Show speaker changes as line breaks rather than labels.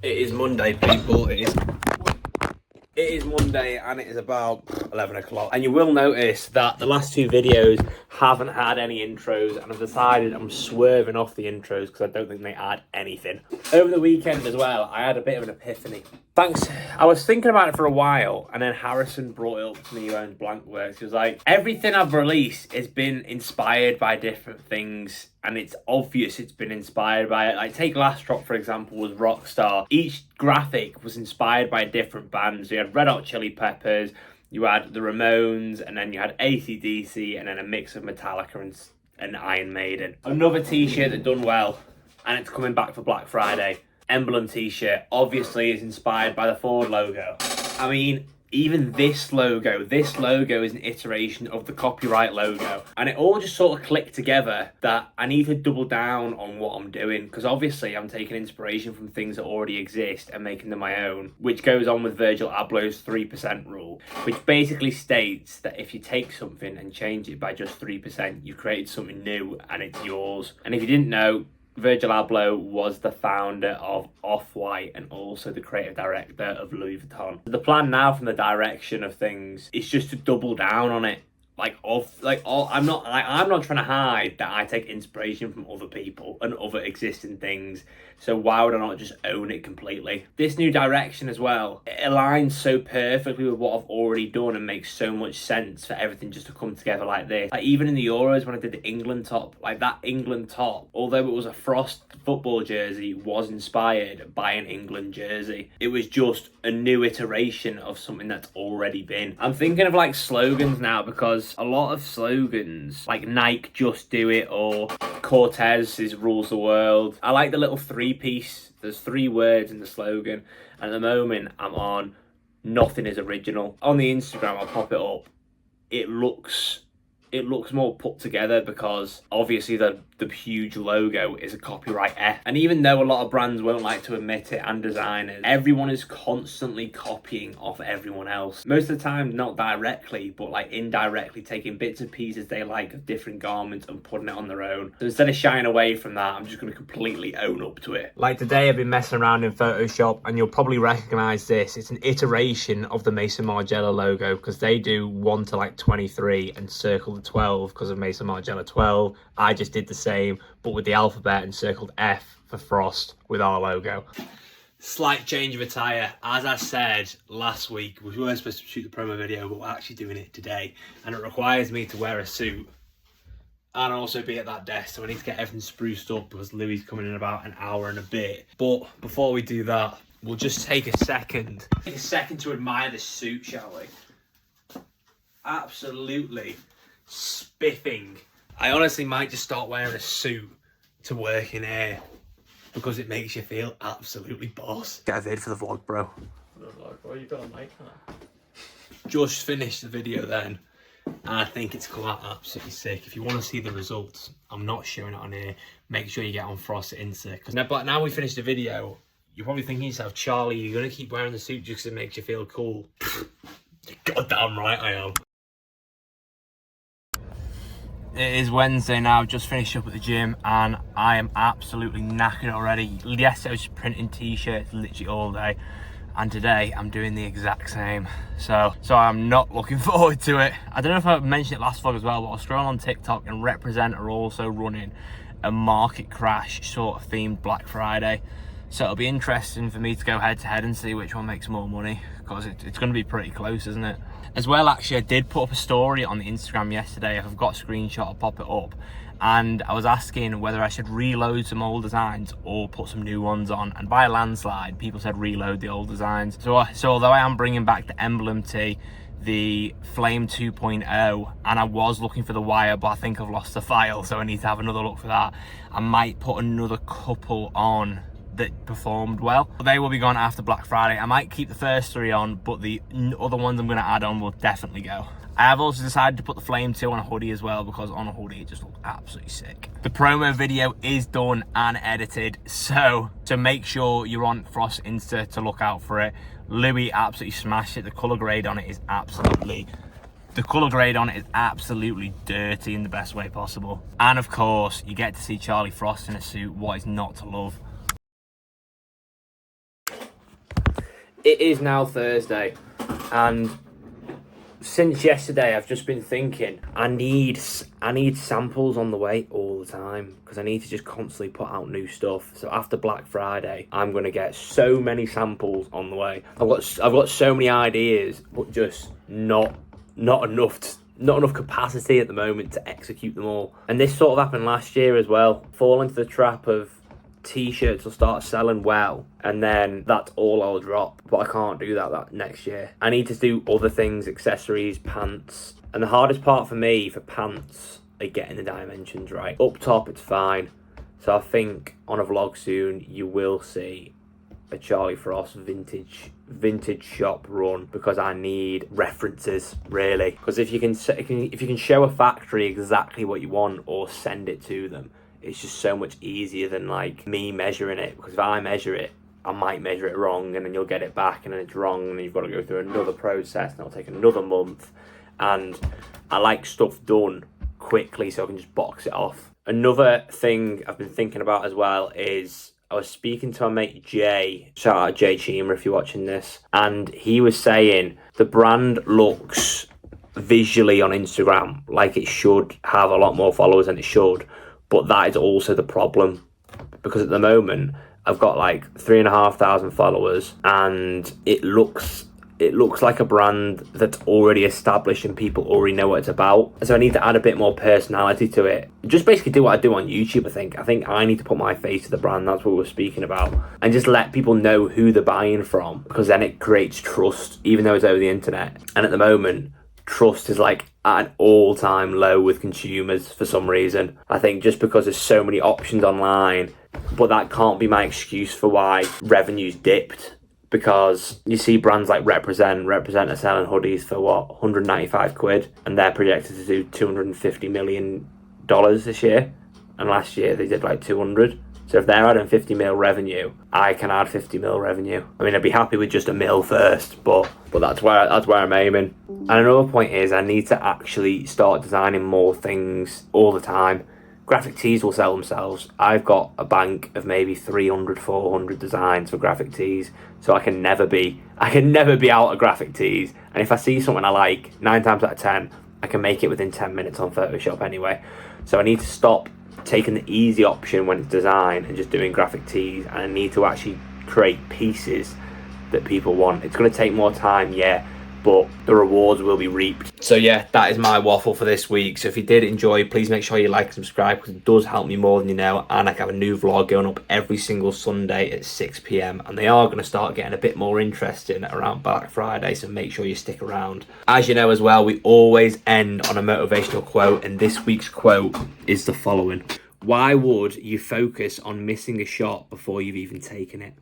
It is Monday, people. It is Monday and it is about 11 o'clock. And you will notice that the last two videos haven't had any intros, and I've decided I'm swerving off the intros because I don't think they add anything. Over the weekend as well, I had a bit of an epiphany. Thanks. I was thinking about it for a while, and then Harrison brought it up to me, who owns Blankworks. He was like, everything I've released has been inspired by different things, and it's obvious it's been inspired by it. Like, take Last Drop, for example, was Rockstar. Each graphic was inspired by a different band. So you had Red Hot Chili Peppers, you had the Ramones, and then you had AC/DC, and then a mix of Metallica and Iron Maiden. Another t-shirt that done well, and it's coming back for Black Friday. Emblem t-shirt, obviously is inspired by the Ford logo. I mean, even this logo is an iteration of the copyright logo. And it all just sort of clicked together that I need to double down on what I'm doing, because obviously I'm taking inspiration from things that already exist and making them my own, which goes on with Virgil Abloh's 3% rule, which basically states that if you take something and change it by just 3%, you've created something new and it's yours. And if you didn't know, Virgil Abloh was the founder of Off-White and also the creative director of Louis Vuitton. The plan now from the direction of things is just to double down on it. I'm not trying to hide that I take inspiration from other people and other existing things. So why would I not just own it completely? This new direction as well, it aligns so perfectly with what I've already done and makes so much sense for everything just to come together like this. Like, even in the Euros when I did the England top, like that England top, although it was a Frost football jersey, was inspired by an England jersey. It was just a new iteration of something that's already been. I'm thinking of like slogans now, because a lot of slogans like Nike Just Do It or Cortez's Rules the World. I like the little three-piece. There's 3 words in the slogan, and at the moment I'm on Nothing Is Original. On the Instagram, I'll pop it up. It looks more put together because obviously the huge logo is a copyright F. And even though a lot of brands won't like to admit it, and designers, everyone is constantly copying off everyone else. Most of the time, not directly, but like indirectly, taking bits and pieces they like of different garments and putting it on their own. So instead of shying away from that, I'm just going to completely own up to it. Like today, I've been messing around in Photoshop, and you'll probably recognize this. It's an iteration of the Maison Margiela logo, because they do 1 to like 23 and circle the 12 because of Maison Margiela 12. I just did the same, but with the alphabet and circled F for Frost with our logo. Slight change of attire. As I said last week, we weren't supposed to shoot the promo video, but we're actually doing it today, and it requires me to wear a suit and also be at that desk, so I need to get everything spruced up because Louis coming in about an hour and a bit. But before we do that, we'll just take a second to admire this suit, shall we? Absolutely spiffing. I honestly might just start wearing a suit to work in here because it makes you feel absolutely boss. Get a vid for the vlog, bro. For the vlog, bro, you got a mic, huh? Just finished the video then, and I think it's come out absolutely sick. If you want to see the results, I'm not showing it on here. Make sure you get on Frost Insta. But now we finished the video, you're probably thinking to yourself, Charlie, you're going to keep wearing the suit just because it makes you feel cool. You're goddamn right I am. It is Wednesday now, just finished up at the gym, and I am absolutely knackered already. Yesterday I was printing t-shirts literally all day, and today I'm doing the exact same. So I'm not looking forward to it. I don't know if I mentioned it last vlog as well, but I was scrolling on TikTok and Represent are also running a market crash sort of themed Black Friday. So it'll be interesting for me to go head to head and see which one makes more money, because it's going to be pretty close, isn't it? As well, actually, I did put up a story on the Instagram yesterday. If I've got a screenshot, I'll pop it up. And I was asking whether I should reload some old designs or put some new ones on. And by a landslide, people said reload the old designs. So although I am bringing back the Emblem tee, the Flame 2.0, and I was looking for the Wire, but I think I've lost the file, so I need to have another look for that. I might put another couple on that performed well. They will be gone after Black Friday. I might keep the first 3 on, but the other ones I'm going to add on will definitely go. I have also decided to put the Flame 2 on a hoodie as well, because on a hoodie it just looks absolutely sick. The promo video is done and edited, so make sure you're on Frost Insta to look out for it. Louis absolutely smashed it. The colour grade on it is absolutely dirty in the best way possible. And of course, you get to see Charlie Frost in a suit. What is not to love? it is now Thursday, and since yesterday I've just been thinking I need samples on the way all the time, because I need to just constantly put out new stuff. So after Black Friday I'm going to get so many samples on the way. I've got so many ideas, but just not enough capacity at the moment to execute them all. And this sort of happened last year as well. Fall into the trap of t-shirts will start selling well, and then that's all I'll drop. But I can't do that next year. I need to do other things, accessories, pants. And the hardest part for me for pants are getting the dimensions right. Up top it's fine. So I think on a vlog soon you will see a Charlie Frost vintage shop run, because I need references, really. Because if you can show a factory exactly what you want or send it to them, it's just so much easier than like me measuring it. Because if I measure it, I might measure it wrong, and then you'll get it back and then it's wrong, and then you've got to go through another process, and it'll take another month. And I like stuff done quickly so I can just box it off. Another thing I've been thinking about as well is, I was speaking to my mate Jay, shout out Jay Cheemer if you're watching this, and he was saying the brand looks visually on Instagram like it should have a lot more followers than it should, but that is also the problem, because at the moment I've got like 3,500 followers, and it looks like a brand that's already established and people already know what it's about. So I need to add a bit more personality to it. Just basically do what I do on YouTube, I think I need to put my face to the brand. That's what we're speaking about. And just let people know who they're buying from, because then it creates trust, even though it's over the internet. And at the moment, trust is like at an all-time low with consumers for some reason. I think just because there's so many options online, but that can't be my excuse for why revenue's dipped. Because you see brands like Represent are selling hoodies for what, 195 quid, and they're projected to do $250 million this year, and last year they did like 200. So if they're adding 50 mil revenue, I can add 50 mil revenue. I mean, I'd be happy with just a mil first, but that's where I'm aiming. And another point is I need to actually start designing more things all the time. Graphic tees will sell themselves. I've got a bank of maybe 300, 400 designs for graphic tees, so I can never be out of graphic tees. And if I see something I like, 9 times out of 10, I can make it within 10 minutes on Photoshop anyway. So I need to stop taking the easy option when it's design and just doing graphic tees, and I need to actually create pieces that people want. It's going to take more time, yeah, but the rewards will be reaped. So yeah, that is my waffle for this week. So if you did enjoy, please make sure you like and subscribe, because it does help me more than you know. And I have a new vlog going up every single Sunday at 6 p.m. and they are going to start getting a bit more interesting around Black Friday, so make sure you stick around. As you know as well, we always end on a motivational quote, and this week's quote is the following: why would you focus on missing a shot before you've even taken it?